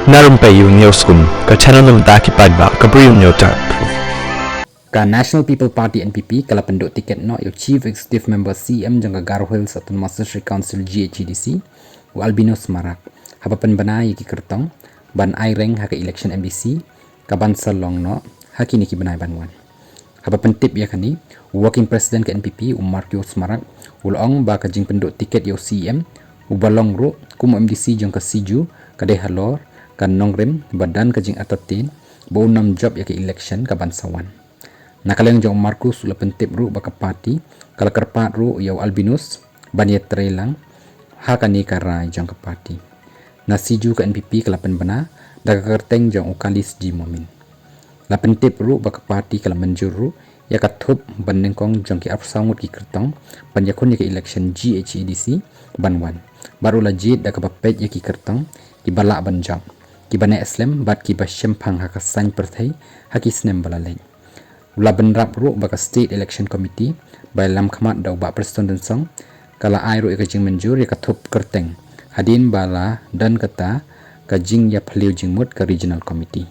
Na Rympei U ke channel nabynta ki paidbah ke Bri U Hynñiewtrep. Ka National People Party NPP kala penduk tiket no yo Chief Executive Member CEM jangka Garo Hills Autonomous District Council GHADC u albinos marak haba penbana yaki kyrteng ban aireng haka election MBC ka bansa long no haki niki benai banwan haba pentip yakani working president ke NPP u Marcus marak ulong ba ka jing penduk tiket yo CEM u balong ru kum MDC jangka siju ka de halor ka nongrem badan ka jing artatien bo nam job yaki election ka bansawan nakaleng jong Marcus ula pentip ru baka party kala kerpat ru yaw albinos banyet trelang hakani karai jong ka party na siju ka NPP kala penbana daga kyrteng jong ukalis di momin la pentip ru baka party kala menjur ru ya kathup banengkong jong ki apsangut ki kyrteng banjakun yaki election GHADC banwan baru lajit daga bapet yaki kyrteng ki balak banjang ki bane islam bat ki basyempang haka san perthai haki snem balaleng ula benrap ru baka state election committee by lam khamat dau ba presiden song kala ai ru ka jing menjur ya kathup kyrteng hadin bala dan kata ka jing ya phaliu jingmut ka regional committee